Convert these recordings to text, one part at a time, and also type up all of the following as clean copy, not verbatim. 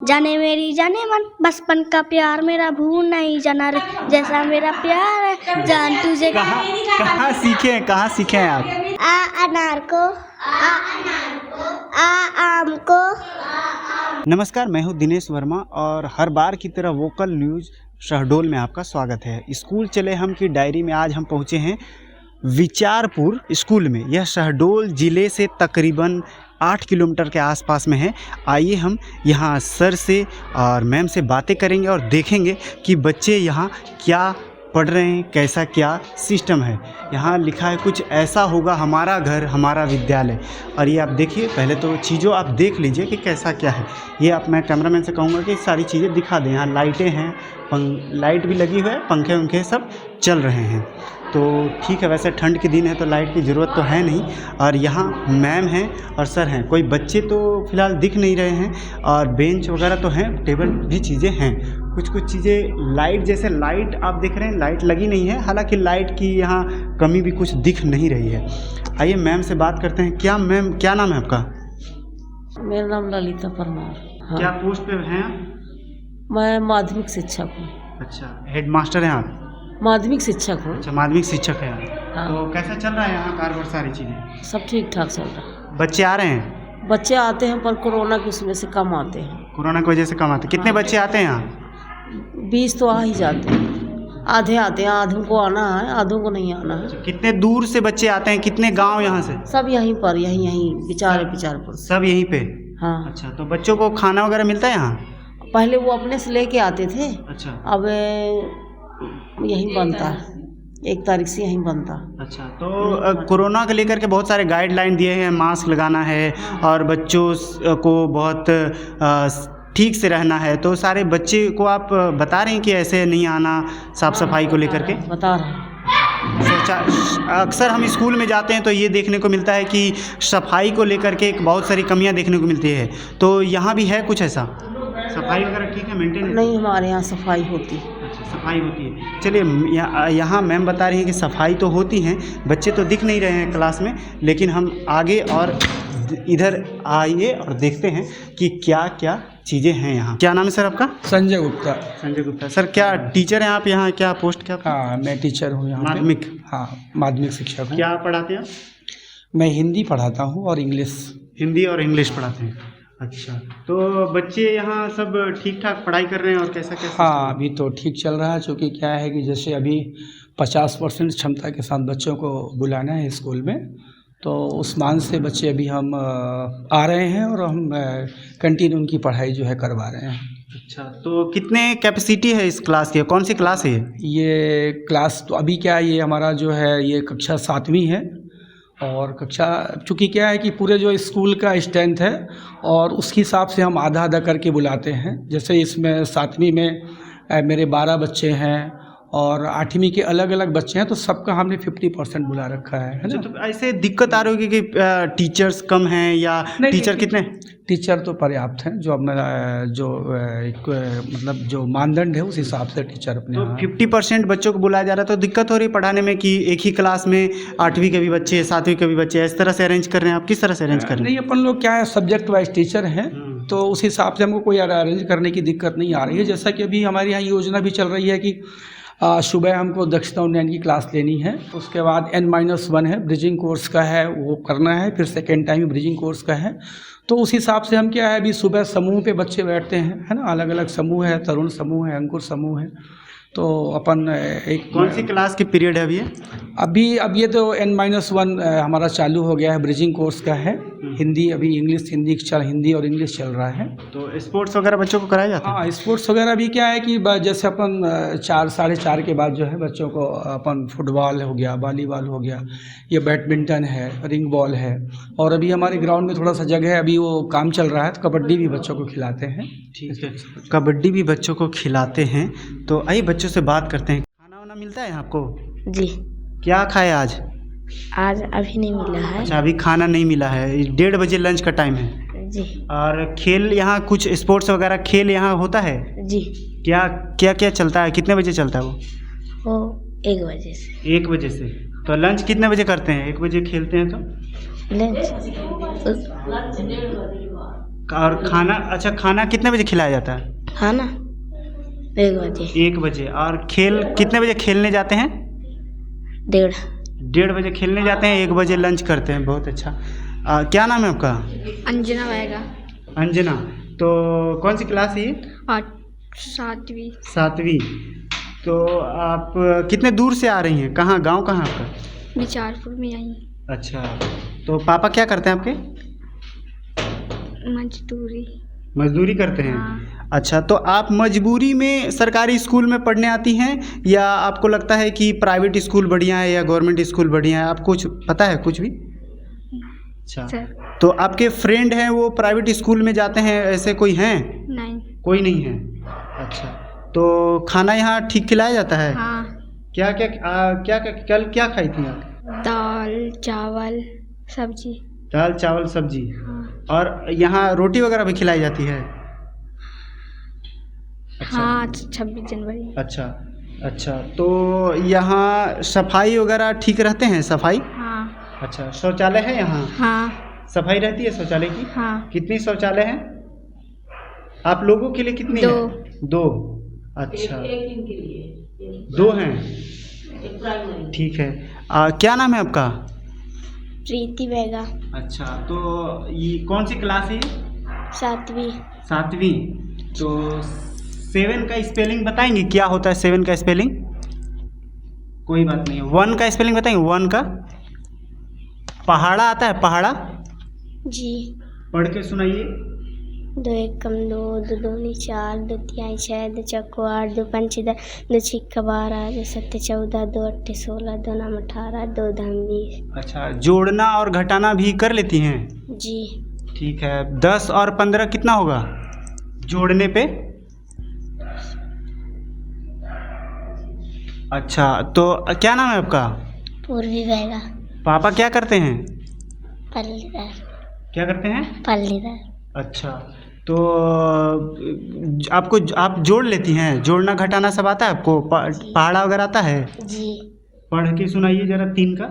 जाने मेरी जाने मन, बचपन का प्यार मेरा भूल नहीं जाना रे, जैसा मेरा प्यार है जान तुझे। कहाँ सीखे हैं आप? आ अनार को, आ आम को। नमस्कार, मैं हूं दिनेश वर्मा और हर बार की तरह वोकल न्यूज़ शहडोल में आपका स्वागत है। स्कूल चले हम की डायरी में आज हम पहुंचे हैं विचारपुर स्कूल में। यह शहडोल ज़िले से तकरीबन 8 किलोमीटर के आसपास में है। आइए हम यहाँ सर से और मैम से बातें करेंगे और देखेंगे कि बच्चे यहाँ क्या पढ़ रहे हैं, कैसा क्या सिस्टम है। यहाँ लिखा है कुछ ऐसा होगा हमारा घर हमारा विद्यालय। और ये आप देखिए, पहले तो चीज़ों आप देख लीजिए कि कैसा क्या है। ये आप मैं कैमरामैन से कहूँगा कि सारी चीज़ें दिखा दें। यहाँ लाइटें हैं, लाइट भी लगी हुई है, पंखे उंखे सब चल रहे हैं। तो ठीक है, वैसे ठंड के दिन है तो लाइट की ज़रूरत तो है नहीं। और यहाँ मैम हैं और सर हैं। कोई बच्चे तो फ़िलहाल दिख नहीं रहे हैं और बेंच वगैरह तो हैं, टेबल भी चीज़ें हैं। कुछ चीज़ें लाइट, जैसे लाइट आप देख रहे हैं लाइट लगी नहीं है, हालांकि लाइट की यहाँ कमी भी कुछ दिख नहीं रही है। आइए मैम से बात करते हैं। क्या मैम, क्या नाम है आपका? मेरा नाम ललिता परमार। हाँ। क्या पोस्ट पे हैं आप? मैं माध्यमिक शिक्षक हूँ। अच्छा, हेड मास्टर हैं आप? माध्यमिक शिक्षक हूँ। अच्छा, माध्यमिक शिक्षक हैं आप। हाँ। तो कैसा चल रहा है यहाँ कारगर सारी चीज़ें? सब ठीक ठाक चल रहा है। बच्चे आ रहे हैं? बच्चे आते हैं पर कोरोना की उसमें से कम आते हैं। कोरोना की वजह से कम आते हैं। कितने बच्चे आते हैं यहाँ? 20 तो आ ही जाते हैं। आधे आते हैं, आधों को आना है, आधों को नहीं आना है। कितने दूर से बच्चे आते हैं, कितने गांव यहाँ से? सब यहीं पर, यहीं विचारपुर से। सब यहीं पे? हाँ। अच्छा, तो बच्चों को खाना वगैरह मिलता है यहाँ? पहले वो अपने से लेके आते थे। अच्छा। अब यहीं बनता है, 1 तारीख से यहीं बनता। अच्छा, तो कोरोना को लेकर के बहुत सारे गाइडलाइन दिए हैं, मास्क लगाना है और बच्चों को बहुत ठीक से रहना है। तो सारे बच्चे को आप बता रहे हैं कि ऐसे नहीं आना, साफ़ सफाई को लेकर के बता रहे हैं। अक्सर हम स्कूल में जाते हैं तो ये देखने को मिलता है कि सफाई को लेकर के बहुत सारी कमियां देखने को मिलती है। तो यहाँ भी है कुछ ऐसा? सफाई वगैरह ठीक है, मेंटेन? नहीं, हमारे यहाँ सफाई होती है। अच्छा, सफाई होती है। चलिए, यहाँ मैम बता रही हैं कि सफाई तो होती हैं, बच्चे तो दिख नहीं रहे हैं क्लास में, लेकिन हम आगे और इधर आइए और देखते हैं कि क्या क्या चीज़ें हैं यहाँ। क्या नाम है सर आपका? संजय गुप्ता। संजय गुप्ता। सर, क्या टीचर हैं आप यहाँ? क्या पोस्ट क्या? हाँ, मैं टीचर हूँ यहाँ पे। माध्यमिक? हाँ, माध्यमिक शिक्षक हूँ। क्या पढ़ाते हैं आप? मैं हिंदी पढ़ाता हूँ और इंग्लिश। हिंदी और इंग्लिश पढ़ाते हैं। अच्छा, तो बच्चे यहाँ सब ठीक ठाक पढ़ाई कर रहे हैं और कैसा कैसा? हाँ, अभी तो ठीक चल रहा है, क्योंकि क्या है कि जैसे अभी 50% क्षमता के साथ बच्चों को बुलाना है स्कूल में, तो उस मान से बच्चे अभी हम आ रहे हैं और हम कंटिन्यू उनकी पढ़ाई जो है करवा रहे हैं। अच्छा, तो कितने कैपेसिटी है इस क्लास की? कौन सी क्लास है ये क्लास तो अभी क्या, ये हमारा जो है ये कक्षा 7वीं है। और कक्षा, चूँकि क्या है कि पूरे जो स्कूल का स्ट्रेंथ है और उसके हिसाब से हम आधा आधा करके बुलाते हैं। जैसे इसमें 7वीं में मेरे 12 बच्चे हैं और 8वीं के अलग अलग बच्चे हैं, तो सबका हमने 50% बुला रखा है ना। तो ऐसे दिक्कत आ रही होगी कि टीचर्स कम हैं या टीचर कितने? टीचर तो पर्याप्त हैं, जो अपना जो एक मतलब जो मानदंड है उस हिसाब से टीचर अपने। तो 50% बच्चों को बुलाया जा रहा है, तो दिक्कत हो रही है पढ़ाने में कि एक ही क्लास में 8वीं के भी बच्चे 7वीं के भी बच्चे, इस तरह से अरेंज कर रहे हैं आप? किस तरह से अरेंज कर रहे हैं? नहीं, अपन लोग क्या है सब्जेक्ट वाइज टीचर हैं, तो उस हिसाब से हमको कोई अरेंज करने की दिक्कत नहीं आ रही है। जैसा कि अभी हमारे यहाँ योजना भी चल रही है कि सुबह हमको दक्षता उन्नयन की क्लास लेनी है, उसके बाद N-1 है ब्रिजिंग कोर्स का है, वो करना है, फिर सेकेंड टाइम ब्रिजिंग कोर्स का है। तो उस हिसाब से हम क्या है, अभी सुबह समूह पे बच्चे बैठते हैं, है ना, अलग अलग समूह है, तरुण समूह है, अंकुर समूह है। तो अपन एक कौन सी क्लास की पीरियड है अभी? अब ये तो N-1 हमारा चालू हो गया है, ब्रिजिंग कोर्स का है। हिंदी, अभी हिंदी और इंग्लिश चल रहा है। तो स्पोर्ट्स वगैरह बच्चों को कराया जाता है? हाँ, स्पोर्ट्स वगैरह भी क्या है कि जैसे अपन 4 साढ़े 4 के बाद जो है बच्चों को अपन फुटबॉल हो गया, वॉलीबॉल हो गया, या बैडमिंटन है, रिंग बॉल है, और अभी हमारे ग्राउंड में थोड़ा सा जगह है, अभी वो काम चल रहा है, तो कबड्डी भी बच्चों को खिलाते हैं। ठीक है, कबड्डी भी बच्चों को खिलाते हैं। तो आइए बच्चों से बात करते हैं। खाना वाना मिलता है आपको? जी। क्या खाए आज? आज अभी नहीं मिला है। अच्छा, अभी खाना नहीं मिला है। 1:30 बजे लंच का टाइम है जी। और खेल यहाँ कुछ स्पोर्ट्स वगैरह खेल यहाँ होता है जी। क्या क्या क्या चलता है? कितने बजे चलता है वो 1 बजे से। 1 बजे से। तो लंच कितने बजे करते हैं? 1 बजे खेलते हैं तो लंच और खाना, अच्छा खाना कितने बजे खिलाया जाता है? हाँ ना, 1 बजे 1 बजे। और खेल कितने बजे खेलने जाते हैं? 1:30 बजे खेलने जाते हैं, 1 बजे लंच करते हैं। बहुत अच्छा। क्या नाम है आपका? अंजना बहेगा। अंजना। तो कौन सी क्लास है ये? 7वीं। 7वीं। तो आप कितने दूर से आ रही हैं? कहाँ, गांव कहाँ आपका? बिचारपुर में आई। अच्छा, तो पापा क्या करते हैं आपके? मजदूरी करते हैं। हाँ। अच्छा, तो आप मजबूरी में सरकारी स्कूल में पढ़ने आती हैं या आपको लगता है कि प्राइवेट स्कूल बढ़िया है या गवर्नमेंट स्कूल बढ़िया है? आपको कुछ पता है, कुछ भी? अच्छा, तो आपके फ्रेंड हैं वो प्राइवेट स्कूल में जाते हैं, ऐसे कोई हैं? नहीं। कोई नहीं है। अच्छा, तो खाना यहाँ ठीक खिलाया जाता है? हाँ। क्या क्या कल क्या खाई थी आप? दाल चावल सब्जी। दाल चावल सब्जी। हाँ। और यहाँ रोटी वगैरह भी खिलाई जाती है? अच्छा। हाँ, 26 जनवरी। अच्छा, तो यहाँ सफाई वगैरह ठीक रहते हैं? सफाई? हाँ। अच्छा, शौचालय है यहाँ? हाँ। सफाई रहती है शौचालय की? हाँ। कितनी शौचालय हैं आप लोगों के लिए? कितनी 2। है? 2। अच्छा, 2 हैं। ठीक है। क्या नाम है आपका? प्रीति बहेगा। अच्छा, तो ये कौन सी क्लास है? 7वीं। 7वीं। तो 7 का स्पेलिंग बताएंगे? क्या होता है 7 का स्पेलिंग? कोई बात नहीं है। 1 का स्पेलिंग बताएंगे? 1 का? पहाड़ा आता है? पहाड़ा जी। पढ़ के सुनाइए। 2 एकम 2, 2 दूनी 4, 2 तिहाई 6, 2 चौको 8, 2 पंची 10, 2 छिक्का 12, 2 सत्ते 14, 2 अट्ठे 16, 2 नाम 18, 2 धाम 20। अच्छा, जोड़ना और घटाना भी कर लेती हैं? जी। ठीक है। 10 और 15 कितना होगा जोड़ने पे? अच्छा, तो क्या नाम है आपका? पूर्वी बहेगा। पापा क्या करते हैं? पल्लीदार। क्या करते हैं? पल्लीदार। अच्छा, तो आप जोड़ लेती हैं? जोड़ना घटाना सब आता है आपको? पहाड़ा वगैरह आता है? जी। पढ़ के सुनाइए जरा 3 का।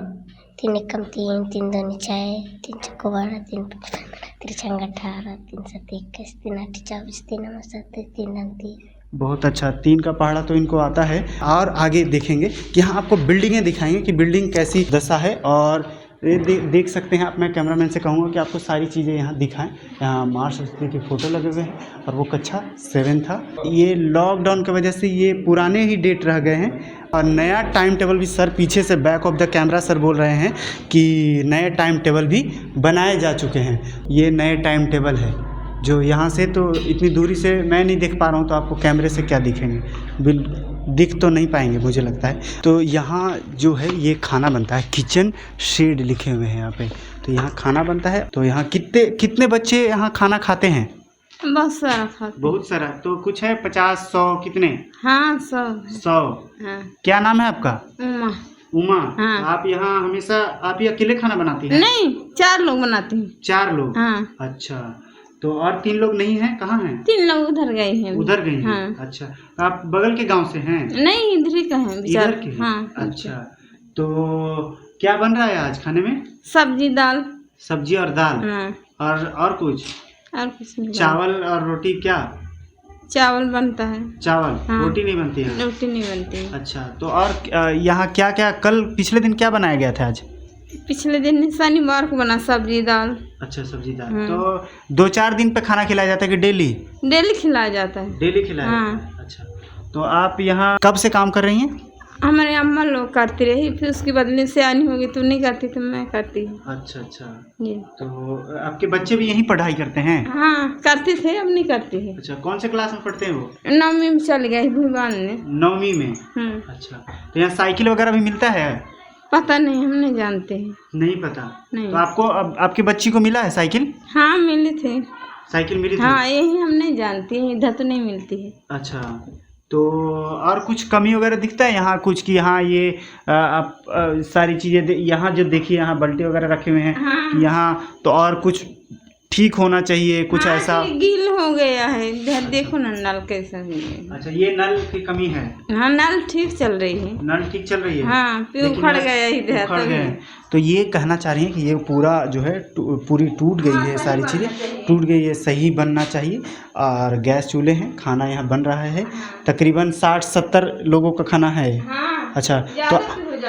3 एकम 3, 3 दूनी 6, 3 चौको 12, 3 पंची 15, 3 छंग 18, 3 सत्ते 21, 3 आठे 24, 3 नौ 37, 3 नंग 30। बहुत अच्छा, 3 का पहाड़ा तो इनको आता है। और आगे देखेंगे कि यहाँ आपको बिल्डिंगें दिखाएंगे कि बिल्डिंग कैसी दशा है। और ये देख सकते हैं आप। मैं कैमरामैन से कहूँगा कि आपको सारी चीज़ें यहाँ दिखाएं। यहाँ माँ सरस्वती के फ़ोटो लगे हुए हैं और वो कक्षा 7 था। ये लॉकडाउन की वजह से ये पुराने ही डेट रह गए हैं और नया टाइम टेबल भी सर पीछे से back of the camera sir बोल रहे हैं कि नए टाइम टेबल भी बनाए जा चुके हैं। ये नए टाइम टेबल है जो यहाँ से तो इतनी दूरी से मैं नहीं देख पा रहा हूँ, तो आपको कैमरे से क्या दिखेंगे? दिख तो नहीं पाएंगे मुझे लगता है। तो यहाँ जो है ये खाना बनता है, किचन शेड लिखे हुए हैं यहाँ पे। तो यहाँ खाना बनता है। तो यहाँ कितने बच्चे यहाँ खाना खाते हैं? बहुत सारा खाते। बहुत सारा। तो कुछ है 50 100 कितने? हाँ 100। हाँ। क्या नाम है आपका? उमा। हाँ। आप यहाँ हमेशा आप ही अकेले खाना बनाती हैं? नहीं, 4 लोग बनाते हैं। 4 लोग? हाँ। अच्छा, तो और 3 लोग नहीं हैं? कहाँ हैं? 3 लोग उधर गए हैं। उधर गए हैं? हाँ। अच्छा, आप बगल के गांव से हैं? नहीं, इधर ही का है। इधर के हैं? हाँ। अच्छा, तो क्या बन रहा है आज खाने में? सब्जी दाल। सब्जी और दाल। हाँ। और कुछ? और कुछ नहीं। चावल और रोटी? क्या चावल बनता है? चावल। हाँ। रोटी नहीं बनती है? रोटी नहीं बनती है। अच्छा, तो और यहाँ क्या क्या कल पिछले दिन क्या बनाया गया था आज? पिछले दिन शनिवार को बना सब्जी दाल। अच्छा, सब्जी दाल। तो 2-4 दिन पे खाना खिलाया जाता है कि डेली? डेली खिलाया जाता है। डेली खिलाया हाँ। जाता है। अच्छा, तो आप यहाँ कब से काम कर रही हैं? हमारे अम्मा लोग करती रही, फिर उसके बदले से आनी होगी तो नहीं करती, तो मैं करती हूँ। अच्छा अच्छा। ये तो आपके बच्चे भी यहीं पढ़ाई करते हैं? हाँ, करते थे, अब नहीं करती है। अच्छा, कौन से क्लास में पढ़ते हैं वो? 9वीं में चल गए भगवान ने। 9वीं में? अच्छा, तो यहाँ साइकिल वगैरह भी मिलता है? पता नहीं, हम नहीं जानते हैं। नहीं पता? नहीं। तो आपको आपकी बच्ची को मिला है साइकिल? हाँ, मिले थे। साइकिल मिली थी? हाँ, यही हम नहीं जानते हैं, इधर तो नहीं मिलती है। अच्छा, तो और कुछ कमी वगैरह दिखता है यहाँ कुछ कि यहाँ ये आप सारी चीज़ें यहाँ जो देखिए यहाँ बाल्टी वगैरह रखे हुए हैं। हाँ। कि यहाँ तो और कुछ ठीक होना चाहिए, कुछ हाँ, ऐसा? ये गील हो गया है, इधर देखो ना नल कैसा है। अच्छा, ये नल की कमी है? हाँ, नल ठीक चल रही है। नल ठीक चल रही है? हाँ, लेकिन उखड़ गया इधर उखड़ तभी। गए। तो ये कहना चाह रही हैं कि ये पूरा जो है पूरी टूट गई है, सारी चीज़ें टूट गई है, सही बनना चाहिए। और गैस चूल्हे हैं, खाना यहाँ बन रहा है, तकरीबन 60-70 लोगों का खाना है। अच्छा, तो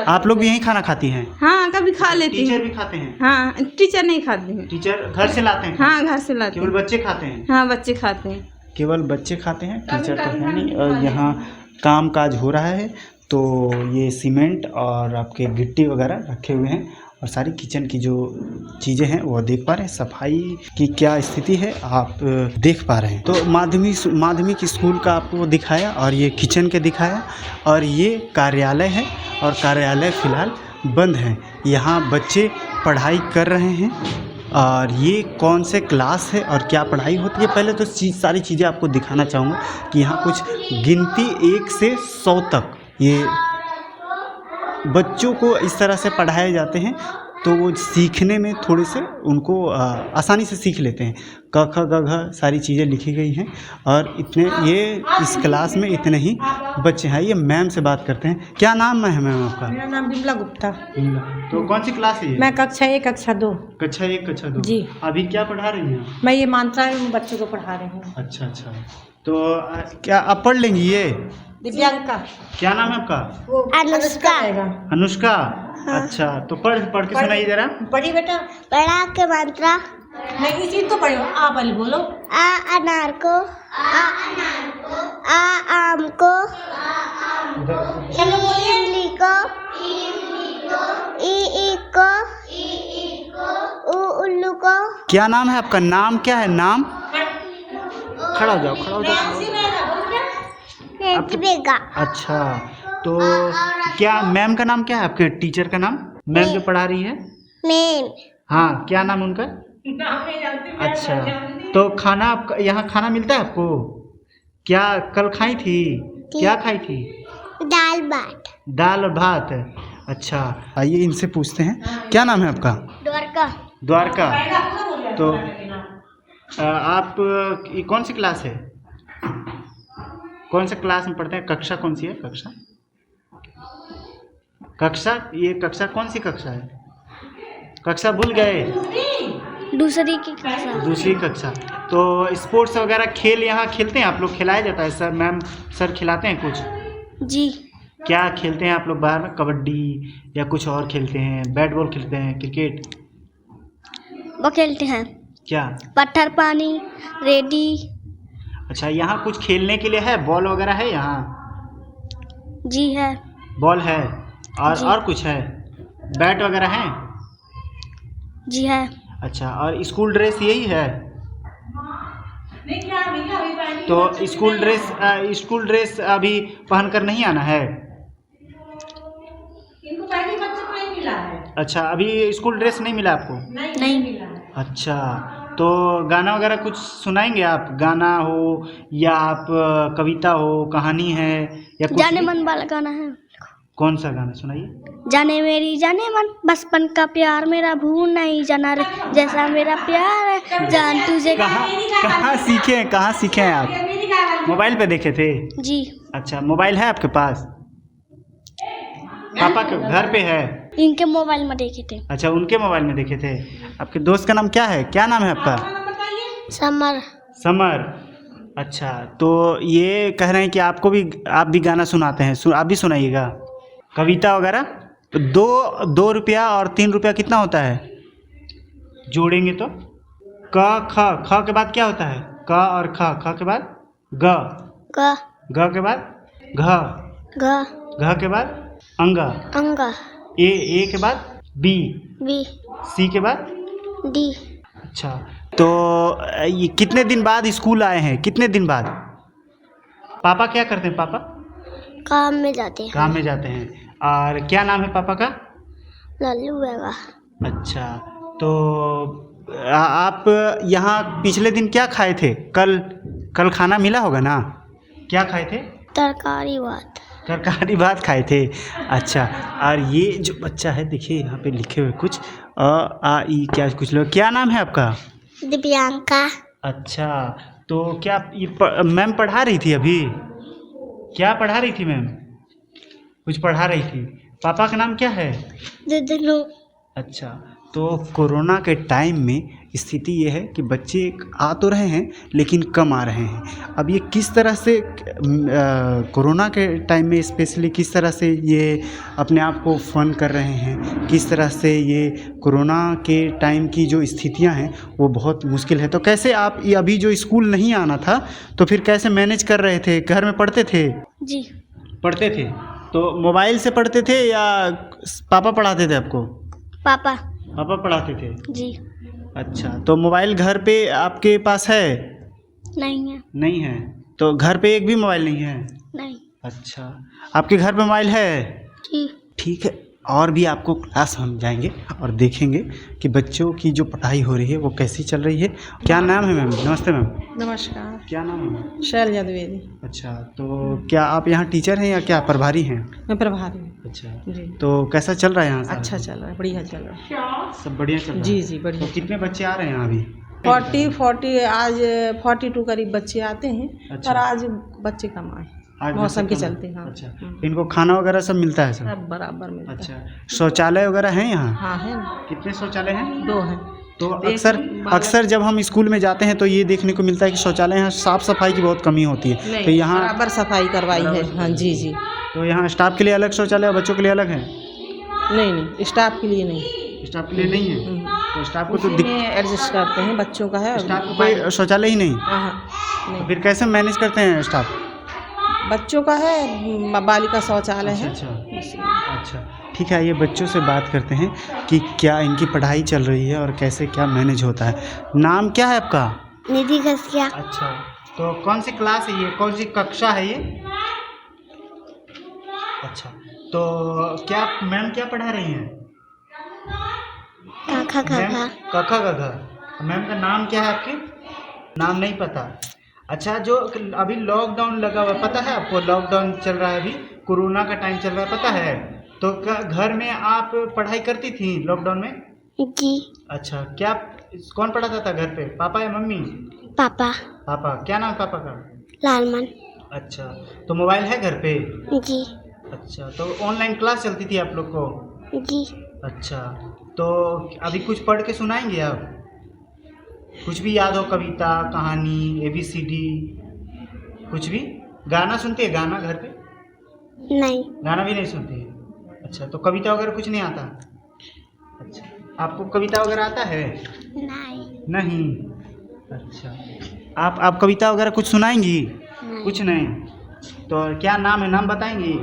आप लोग भी यहीं खाना खाती हैं? हाँ, कभी खा लेती टीचर हूँ। भी खाते हैं? हाँ, टीचर नहीं खाते हैं। टीचर घर से लाते हैं? हाँ, घर से लाते केवल हैं। बच्चे खाते हैं? हाँ, बच्चे खाते हैं। केवल बच्चे खाते हैं, टीचर तो है नहीं। और यहाँ काम काज हो रहा है, तो ये सीमेंट और आपके गिट्टी वगैरह रखे हुए हैं, और सारी किचन की जो चीज़ें हैं वो देख पा रहे हैं। सफाई की क्या स्थिति है आप देख पा रहे हैं। तो माध्यमिक स्कूल का आपको दिखाया, और ये किचन के दिखाया, और ये कार्यालय है, और कार्यालय फ़िलहाल बंद है। यहाँ बच्चे पढ़ाई कर रहे हैं, और ये कौन से क्लास है और क्या पढ़ाई होती है, पहले तो सारी चीज़ें आपको दिखाना चाहूँगा कि यहाँ कुछ गिनती 1 से 100 तक ये बच्चों को इस तरह से पढ़ाए जाते हैं, तो वो सीखने में थोड़े से उनको आसानी से सीख लेते हैं। क ख ग घ सारी चीज़ें लिखी गई हैं, और इतने ये इस क्लास में इतने ही बच्चे हैं। ये मैम से बात करते हैं। क्या नाम है मैम आपका? मेरा नाम बिमला गुप्ता। तो कौन सी क्लास है ये? मैं कक्षा 1 कक्षा 2। कक्षा 1 कक्षा 2 जी। अभी क्या पढ़ा रही हैं? मैं ये मंत्रा बच्चों को पढ़ा रही हूँ। अच्छा अच्छा, तो क्या आप पढ़ लेंगी ये? दिव्यांका। क्या नाम है आपका? वो अनुष्का। रहेगा। अनुष्का। अच्छा, तो पढ़ के सुनाइए जरा। पढ़ी बेटा। पढ़ा के मंत्रा। नहीं, इसी को पढ़ो। आ वाली बोलो। आ अनार को, आ आम को, इमली को, ई को, उ उल्लू को। क्या नाम है आपका? नाम क्या है? नाम? खड़ा हो जाओ, खड़ा हो जाओ। प्रतिभा। अच्छा, तो क्या मैम का नाम क्या है? आपके टीचर का नाम? मैम जो पढ़ा रही है? मैम। हाँ, क्या नाम उनका? अच्छा, तो खाना आपका यहाँ खाना मिलता है आपको? क्या कल खाई थी? क्या खाई थी? दाल भात। दाल और भात। अच्छा, आइए इनसे पूछते हैं। क्या नाम है आपका? द्वारका। द्वारका। तो आप ये कौन सी क्लास है? कौन से क्लास में पढ़ते हैं? कक्षा कौन सी है? कक्षा ये कक्षा कौन सी कक्षा है? कक्षा भूल गए? दूसरी की कक्षा। दूसरी कक्षा। तो स्पोर्ट्स वगैरह खेल यहाँ खेलते हैं आप लोग? खिलाया जाता है सर? मैम सर खिलाते हैं कुछ? जी। क्या खेलते हैं आप लोग बाहर में? कबड्डी या कुछ और खेलते हैं? बैट बॉल खेलते हैं? क्रिकेट? वो खेलते हैं। क्या? पत्थर पानी, रेडी। अच्छा, यहाँ कुछ खेलने के लिए है? बॉल वगैरह है यहाँ? जी है। बॉल है, जी। और कुछ है? बैट वगैरह है? जी है। अच्छा, और स्कूल ड्रेस यही है? तो स्कूल ड्रेस अभी पहन कर नहीं आना है? इनको पहले बच्चों को नहीं मिला है। अच्छा, अभी स्कूल ड्रेस नहीं मिला आपको? नहीं मिला है। अच्छा, तो गाना वगैरह कुछ सुनाएंगे आप? गाना हो या आप कविता हो, कहानी है, या कुछ जाने भी? मन वाला गाना है। कौन सा गाना सुनाइए? जाने मेरी जाने मन, बचपन का प्यार मेरा भूल नहीं जाना रे, जैसा मेरा प्यार है जान तुझे। कहाँ सीखे हैं आप? मोबाइल पे देखे थे? जी। अच्छा, मोबाइल है आपके पास? पापा के घर पे है? इनके मोबाइल में देखे थे। अच्छा, उनके मोबाइल में देखे थे। आपके दोस्त का नाम क्या है? क्या नाम है आपका? समर। समर। अच्छा, तो ये कह रहे हैं कि आप भी गाना सुनाते हैं, आप भी सुनाइएगा कविता वगैरह। तो 2 रुपया और 3 रुपया कितना होता है? जोड़ेंगे तो ख के बाद क्या होता है? क और ख के बाद ग के बाद घ के बाद अंगा, ए के बाद बी सी के बाद डी। अच्छा, तो ये कितने दिन बाद स्कूल आए हैं? कितने दिन बाद? पापा क्या करते हैं? पापा काम में जाते हैं। काम में जाते हैं। और क्या नाम है पापा का? लल्लू बेगा। अच्छा, तो आप यहाँ पिछले दिन क्या खाए थे? कल खाना मिला होगा ना? क्या खाए थे? तरकारी भात खाए थे। अच्छा, और ये जो बच्चा है देखिए यहाँ पे लिखे हुए कुछ आ ई क्या कुछ लोग। क्या नाम है आपका? दिव्यांका। अच्छा, तो क्या ये मैम पढ़ा रही थी अभी? क्या पढ़ा रही थी मैम? कुछ पढ़ा रही थी। पापा का नाम क्या है? दुदनु। अच्छा, तो कोरोना के टाइम में स्थिति ये है कि बच्चे आ तो रहे हैं लेकिन कम आ रहे हैं। अब ये किस तरह से कोरोना के टाइम में स्पेशली किस तरह से ये अपने आप को फन कर रहे हैं, किस तरह से ये कोरोना के टाइम की जो स्थितियां हैं वो बहुत मुश्किल है। तो कैसे आप ये अभी जो स्कूल नहीं आना था तो फिर कैसे मैनेज कर रहे थे? घर में पढ़ते थे? जी। पढ़ते थे तो मोबाइल से पढ़ते थे या पापा पढ़ाते थे आपको? पापा। पापा पढ़ाते थे? जी। अच्छा, तो मोबाइल घर पे आपके पास है? नहीं है। नहीं है, तो घर पे एक भी मोबाइल नहीं है? नहीं। अच्छा, आपके घर पे मोबाइल है? जी। ठीक है, और भी आपको क्लास हम जाएंगे और देखेंगे कि बच्चों की जो पढ़ाई हो रही है वो कैसी चल रही है। क्या नाम है मैम? नमस्ते मैम। नमस्कार। क्या नाम है मैम? शैलजा द्विवेदी। अच्छा, तो क्या आप यहाँ टीचर हैं या क्या प्रभारी हैं? मैं प्रभारी हूँ। अच्छा जी। तो कैसा चल रहा है यहाँ? अच्छा चल रहा है, बढ़िया चल रहा है। सब बढ़िया चल रहा है? जी जी बढ़िया। तो कितने बच्चे आ रहे हैं यहाँ अभी? 40 आज 42 करीब बच्चे आते हैं। अच्छा। पर आज बच्चे कम आए आज मौसम बच्चे के कम हैं? चलते। हाँ। अच्छा, इनको खाना वगैरह सब मिलता है सब? सब बराबर मिलता है। अच्छा, शौचालय वगैरह हैं यहाँ? हाँ है ना। कितने शौचालय हैं? 2 हैं। तो एक अक्सर जब हम स्कूल में जाते हैं तो ये देखने को मिलता है कि शौचालय यहाँ साफ सफाई की बहुत कमी होती है। नहीं, तो यहाँ बराबर सफाई करवाई है। हाँ जी जी। तो यहाँ स्टाफ के लिए अलग शौचालय और बच्चों के लिए अलग है? नहीं स्टाफ के लिए नहीं। स्टाफ के लिए नहीं है? तो स्टाफ को तो उसी में एडजस्ट करते हैं, बच्चों का है। स्टाफ को कोई शौचालय ही नहीं? हाँ तो नहीं, फिर कैसे मैनेज करते हैं स्टाफ? बच्चों का है, बालिका शौचालय है। अच्छा इसलिए। अच्छा, ठीक है, ये बच्चों से बात करते हैं कि क्या इनकी पढ़ाई चल रही है और कैसे क्या मैनेज होता है। नाम क्या है आपका? निधि घसिया। अच्छा, तो कौन सी क्लास है ये, कौन सी कक्षा है ये? अच्छा, तो क्या मैम क्या पढ़ा रही हैं? काका काका। कखा गघा। मैम का नाम क्या है आपके? नाम नहीं पता। अच्छा, जो अभी लॉकडाउन लगा हुआ है, पता है आपको? लॉकडाउन चल रहा है अभी, कोरोना का टाइम चल रहा है, पता है? तो क्या घर में आप पढ़ाई करती थी लॉकडाउन में? जी। अच्छा, क्या कौन पढ़ाता था घर पे, पापा या मम्मी? पापा। पापा। क्या नाम पापा का? लालमन। अच्छा, तो मोबाइल है घर पे? जी। अच्छा, तो ऑनलाइन क्लास चलती थी आप लोग को? जी। अच्छा, तो अभी कुछ पढ़ के सुनाएंगे आप? कुछ भी याद हो, कविता, कहानी, ABCD, कुछ भी? गाना सुनते हैं? गाना घर पे? नहीं। गाना भी नहीं सुनते हैं? अच्छा, तो कविता वगैरह कुछ नहीं आता? अच्छा, आपको कविता वगैरह आता है? नहीं। नहीं। अच्छा, आप कविता वगैरह कुछ सुनाएंगी? नहीं। कुछ नहीं। तो क्या नाम है? नाम बताएंगी?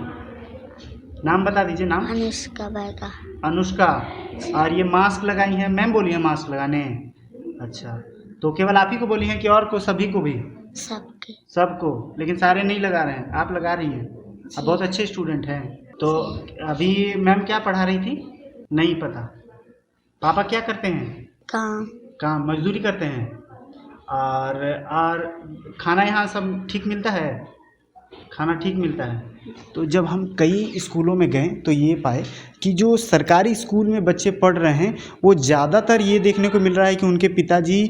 नाम बता दीजिए। नाम? अनुष्का बैगा। अनुष्का। और ये मास्क लगाई है, मैम बोली है मास्क लगाने? अच्छा, तो केवल आप ही को बोली है कि और को, सभी को भी? सबके। सबको, लेकिन सारे नहीं लगा रहे हैं, आप लगा रही हैं। आप बहुत अच्छे स्टूडेंट हैं। तो अभी मैम क्या पढ़ा रही थी? नहीं पता। पापा क्या करते हैं? काम मजदूरी करते हैं। और खाना यहाँ सब ठीक मिलता है? खाना ठीक मिलता है। तो जब हम कई स्कूलों में गए तो ये पाए कि जो सरकारी स्कूल में बच्चे पढ़ रहे हैं वो ज़्यादातर ये देखने को मिल रहा है कि उनके पिताजी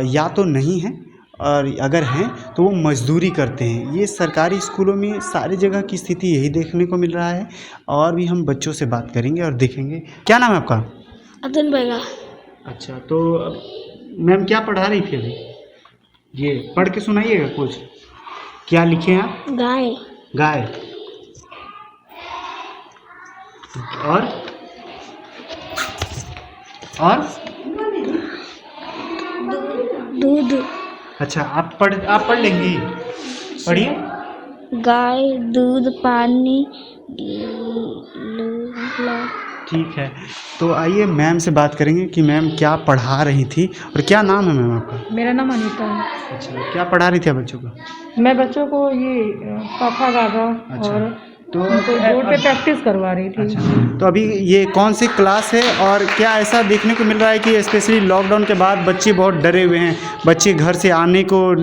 या तो नहीं हैं और अगर हैं तो वो मजदूरी करते हैं। ये सरकारी स्कूलों में सारी जगह की स्थिति यही देखने को मिल रहा है। और भी हम बच्चों से बात करेंगे और देखेंगे। क्या नाम है आपका? अब्दुल बैगा। अच्छा, तो मैम क्या पढ़ा रही थी अभी? ये पढ़ के सुनाइएगा कुछ। क्या लिखे हैं आप? गाय। गाय। और दूध। अच्छा, आप पढ़ लेंगी? पढ़िए। गाय, दूध, पानी। ठीक है, तो आइए मैम से बात करेंगे कि मैम क्या पढ़ा रही थी और क्या नाम है मैम आपका? मेरा नाम अनीता है। अच्छा, क्या पढ़ा रही थी आप बच्चों को? मैं बच्चों को ये कथा गाथा अच्छा, और तो बोर्ड पे प्रैक्टिस करवा रही थी। अच्छा, तो अभी ये कौन सी क्लास है और क्या ऐसा देखने को मिल रहा है कि स्पेशली लॉकडाउन के बाद बच्चे बहुत डरे हुए हैं, बच्चे घर से आने को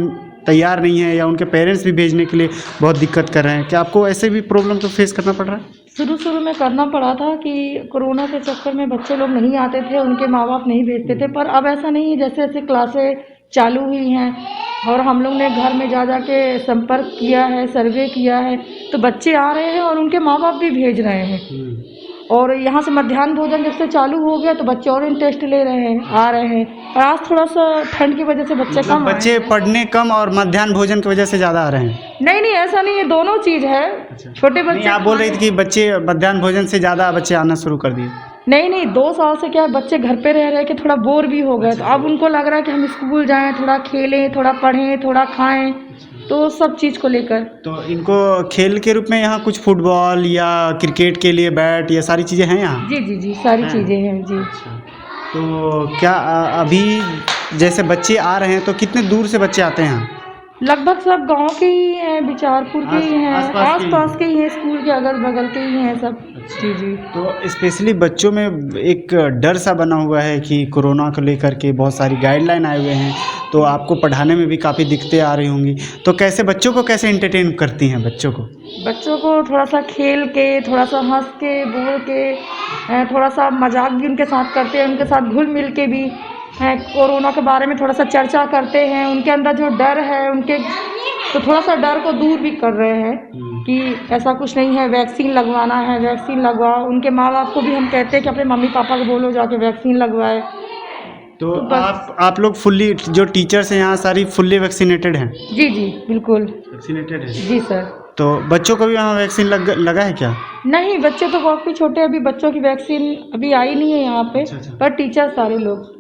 तैयार नहीं है या उनके पेरेंट्स भी भेजने के लिए बहुत दिक्कत कर रहे हैं? क्या आपको ऐसे भी प्रॉब्लम तो फेस करना पड़ रहा है? शुरू में करना पड़ा था कि कोरोना के चक्कर में बच्चे लोग नहीं आते थे, उनके माँ बाप नहीं भेजते थे। पर अब ऐसा नहीं है, जैसे जैसे क्लासें चालू हुई हैं और हम लोग ने घर में जा के संपर्क किया है, सर्वे किया है, तो बच्चे आ रहे हैं और उनके माँ बाप भी भेज रहे हैं। और यहाँ से मध्याह्न भोजन जब से चालू हो गया तो बच्चे और इंटरेस्ट ले रहे हैं, आ रहे हैं। और आज थोड़ा सा ठंड की वजह से बच्चे कम आए बच्चे पढ़ने कम और मध्याह्न भोजन की वजह से ज़्यादा आ रहे हैं। नहीं ऐसा नहीं है, दोनों चीज़ है। छोटे बच्चे आप बोल रही थी कि बच्चे मध्याह्न भोजन से ज़्यादा बच्चे आना शुरू कर दिए। नहीं 2 साल से क्या है, बच्चे घर पे रह के थोड़ा बोर भी हो गए, तो अब उनको लग रहा है कि हम स्कूल जाएं, थोड़ा खेलें, थोड़ा पढ़ें, थोड़ा खाएं, तो सब चीज़ को लेकर। तो इनको खेल के रूप में यहाँ कुछ फुटबॉल या क्रिकेट के लिए बैट, ये सारी चीज़ें हैं यहाँ? जी सारी चीज़ें हैं जी। तो क्या अभी जैसे बच्चे आ रहे हैं तो कितने दूर से बच्चे आते हैं यहाँ? लगभग सब गांव के ही हैं, बिचारपुर के ही हैं, आसपास के ही हैं, स्कूल के अगल बगल के ही हैं सब। जी। तो स्पेशली बच्चों में एक डर सा बना हुआ है कि कोरोना को लेकर के बहुत सारी गाइडलाइन आए हुए हैं, तो आपको पढ़ाने में भी काफ़ी दिक्कतें आ रही होंगी। तो कैसे बच्चों को कैसे एंटरटेन करती हैं बच्चों को थोड़ा सा खेल के, थोड़ा सा हंस के, बोल के, थोड़ा सा मजाक भी उनके साथ करते हैं, उनके साथ घुल मिल के भी कोरोना के बारे में थोड़ा सा चर्चा करते हैं। उनके अंदर जो डर है उनके, तो थोड़ा सा डर को दूर भी कर रहे हैं कि ऐसा कुछ नहीं है, वैक्सीन लगवाना है, वैक्सीन लगवाओ। उनके माँ बाप को भी हम कहते हैं कि अपने मम्मी पापा को बोलो जाके वैक्सीन लगवाए। तो आप लोग फुल्ली, जो टीचर्स हैं यहाँ सारी फुल्ली वैक्सीनेटेड हैं? जी बिल्कुल वैक्सीनेटेड है जी सर। तो बच्चों को भी यहाँ वैक्सीन लगा है क्या? नहीं, बच्चे तो बहुत भी छोटे, अभी बच्चों की वैक्सीन अभी आई नहीं है यहाँ पे। पर टीचर सारे लोग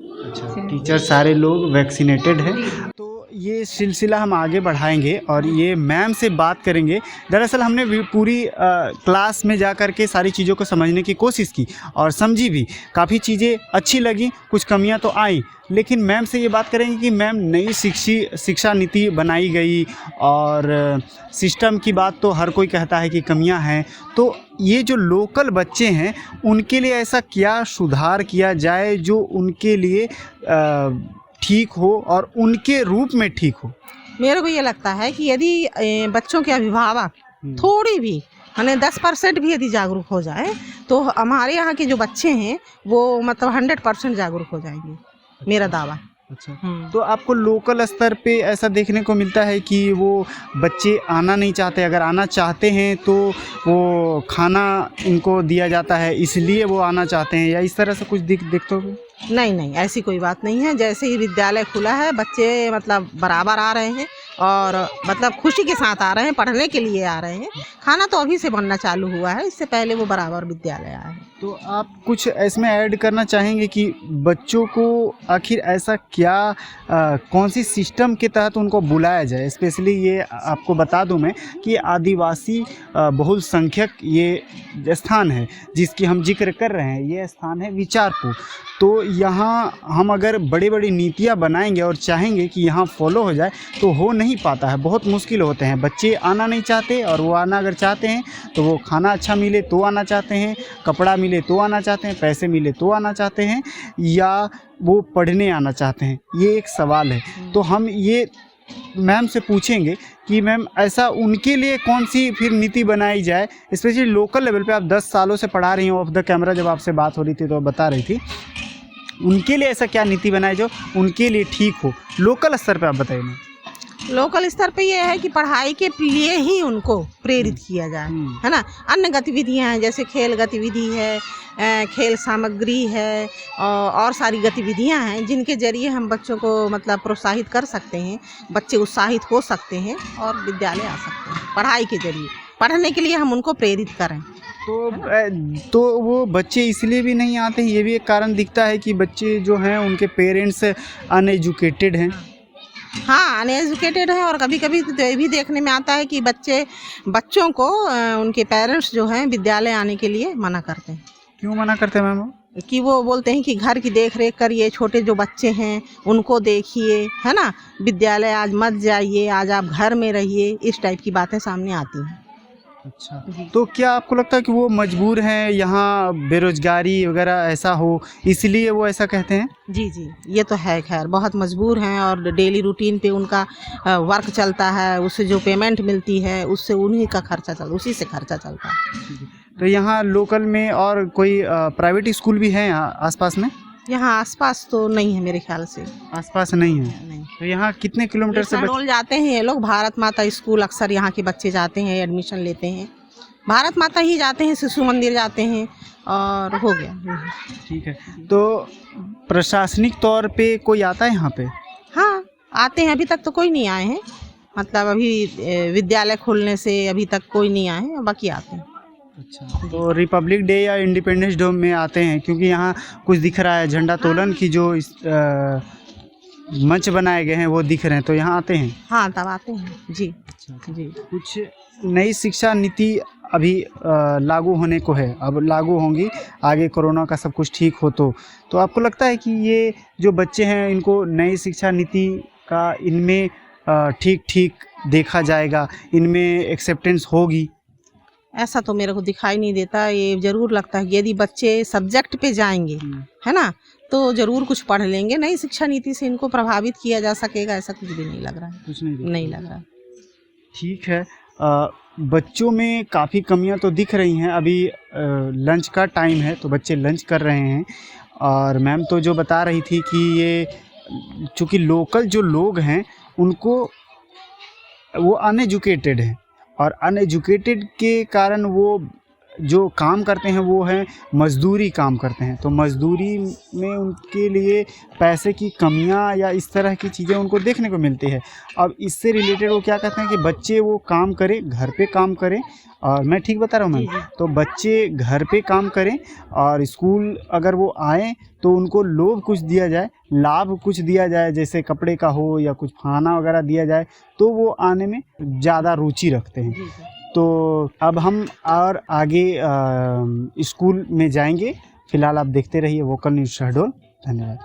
टीचर सारे लोग वैक्सीनेटेड हैं। तो ये सिलसिला हम आगे बढ़ाएंगे और ये मैम से बात करेंगे। दरअसल हमने पूरी क्लास में जा कर के सारी चीज़ों को समझने की कोशिश की और समझी भी, काफ़ी चीज़ें अच्छी लगी, कुछ कमियां तो आई, लेकिन मैम से ये बात करेंगे कि मैम नई शिक्षा नीति बनाई गई और सिस्टम की बात तो हर कोई कहता है कि कमियां हैं, तो ये जो लोकल बच्चे हैं उनके लिए ऐसा क्या सुधार किया जाए जो उनके लिए ठीक हो और उनके रूप में ठीक हो? मेरे को ये लगता है कि यदि बच्चों के अभिभावक थोड़ी भी, यानी 10% भी यदि जागरूक हो जाए तो हमारे यहाँ के जो बच्चे हैं वो मतलब 100% जागरूक हो जाएंगे, मेरा दावा। अच्छा, तो आपको लोकल स्तर पे ऐसा देखने को मिलता है कि वो बच्चे आना नहीं चाहते, अगर आना चाहते हैं तो वो खाना इनको दिया जाता है इसलिए वो आना चाहते हैं, या इस तरह से कुछ देखते हो? नहीं, ऐसी कोई बात नहीं है। जैसे ही विद्यालय खुला है बच्चे मतलब बराबर आ रहे हैं और मतलब खुशी के साथ आ रहे हैं, पढ़ने के लिए आ रहे हैं। खाना तो अभी से बनना चालू हुआ है, इससे पहले वो बराबर विद्यालय आए हैं। तो आप कुछ इसमें ऐड करना चाहेंगे कि बच्चों को आखिर ऐसा क्या कौन सी सिस्टम के तहत उनको बुलाया जाए? स्पेशली ये आपको बता दूं मैं कि आदिवासी बहुल संख्यक ये स्थान है जिसकी हम जिक्र कर रहे हैं, ये स्थान है विचारपुर। तो यहाँ हम अगर बड़ी बड़ी नीतियाँ बनाएंगे और चाहेंगे कि यहाँ फॉलो हो जाए तो हो नहीं पाता है, बहुत मुश्किल होते हैं। बच्चे आना नहीं चाहते और वो आना अगर चाहते हैं तो वो खाना अच्छा मिले तो आना चाहते हैं, कपड़ा मिले तो आना चाहते हैं, पैसे मिले तो आना चाहते हैं, या वो पढ़ने आना चाहते हैं। ये एक सवाल है। तो हम ये मैम से पूछेंगे कि मैम ऐसा उनके लिए कौन सी फिर नीति बनाई जाए, स्पेशली लोकल लेवल पे। आप 10 सालों से पढ़ा रही हो, ऑफ द कैमरा जब आपसे बात हो रही थी तो बता रही थी, उनके लिए ऐसा क्या नीति बनाए जो उनके लिए ठीक हो? लोकल स्तर पे आप बताइए। लोकल स्तर पे ये है कि पढ़ाई के लिए ही उनको प्रेरित किया जाए, है ना। अन्य गतिविधियां हैं जैसे खेल गतिविधि है, खेल सामग्री है और सारी गतिविधियां हैं जिनके जरिए हम बच्चों को मतलब प्रोत्साहित कर सकते हैं, बच्चे उत्साहित हो सकते हैं और विद्यालय आ सकते हैं। पढ़ाई के जरिए पढ़ने के लिए हम उनको प्रेरित करें। तो वो बच्चे इसलिए भी नहीं आते हैं, ये भी एक कारण दिखता है कि बच्चे जो हैं उनके पेरेंट्स अनएजुकेटेड हैं। हाँ, अनएजुकेटेड है। और कभी कभी तो ये भी देखने में आता है कि बच्चों को उनके पेरेंट्स जो हैं विद्यालय आने के लिए मना करते हैं। क्यों मना करते हैं मैम? कि वो बोलते हैं कि घर की देख रेख करिए, छोटे जो बच्चे हैं उनको देखिए, है ना, विद्यालय आज मत जाइए, आज आप घर में रहिए, इस टाइप की बातें सामने आती हैं। अच्छा, तो क्या आपको लगता है कि वो मजबूर हैं, यहाँ बेरोजगारी वगैरह ऐसा हो इसलिए वो ऐसा कहते हैं? जी, ये तो है। खैर बहुत मजबूर हैं और डेली रूटीन पे उनका वर्क चलता है, उससे जो पेमेंट मिलती है उससे उन्हीं का खर्चा चलता, उसी से खर्चा चलता है। तो यहाँ लोकल में और कोई प्राइवेट स्कूल भी है यहाँ आसपास में? यहाँ आसपास तो नहीं है मेरे ख्याल से। आसपास नहीं है। नहीं। तो यहाँ कितने किलोमीटर से शहडोल जाते हैं ये लोग, भारत माता स्कूल अक्सर यहाँ के बच्चे जाते हैं, एडमिशन लेते हैं। भारत माता ही जाते हैं, शिशु मंदिर जाते हैं और हो गया। ठीक है। तो प्रशासनिक तौर पे कोई आता है यहाँ पे? हाँ आते हैं, अभी तक तो कोई नहीं आए हैं। मतलब अभी विद्यालय खोलने से अभी तक कोई नहीं आए हैं, बाकी आते हैं। अच्छा, तो रिपब्लिक डे या इंडिपेंडेंस डे में आते हैं? क्योंकि यहाँ कुछ दिख रहा है, झंडा तोलन की जो मंच बनाए गए हैं वो दिख रहे हैं, तो यहाँ आते हैं? हाँ तब आते हैं जी। जी कुछ नई शिक्षा नीति अभी लागू होने को है, अब लागू होंगी आगे, कोरोना का सब कुछ ठीक हो तो आपको लगता है कि ये जो बच्चे हैं इनको नई शिक्षा नीति का इनमें ठीक देखा जाएगा, इनमें एक्सेप्टेंस होगी? ऐसा तो मेरे को दिखाई नहीं देता। ये जरूर लगता है कि यदि बच्चे सब्जेक्ट पे जाएंगे है ना तो जरूर कुछ पढ़ लेंगे। नई शिक्षा नीति से इनको प्रभावित किया जा सकेगा, ऐसा कुछ भी नहीं लग रहा है। कुछ नहीं लग रहा है। ठीक है। बच्चों में काफ़ी कमियां तो दिख रही हैं। अभी लंच का टाइम है तो बच्चे लंच कर रहे हैं, और मैम तो जो बता रही थी कि ये चूँकि लोकल जो लोग हैं उनको वो अनएजुकेटेड हैं, और अनएजुकेटेड के कारण वो जो काम करते हैं वो है मजदूरी काम करते हैं। तो मजदूरी में उनके लिए पैसे की कमियां या इस तरह की चीज़ें उनको देखने को मिलती है। अब इससे रिलेटेड वो क्या कहते हैं कि बच्चे वो काम करें, घर पे काम करें, और मैं ठीक बता रहा हूँ मैम? तो बच्चे घर पे काम करें और स्कूल अगर वो आएँ तो उनको लोभ कुछ दिया जाए, लाभ कुछ दिया जाए, जैसे कपड़े का हो या कुछ खाना वगैरह दिया जाए, तो वो आने में ज़्यादा रुचि रखते हैं। तो अब हम और आगे स्कूल में जाएंगे। फिलहाल आप देखते रहिए वोकल न्यूज़ शहडोल। धन्यवाद।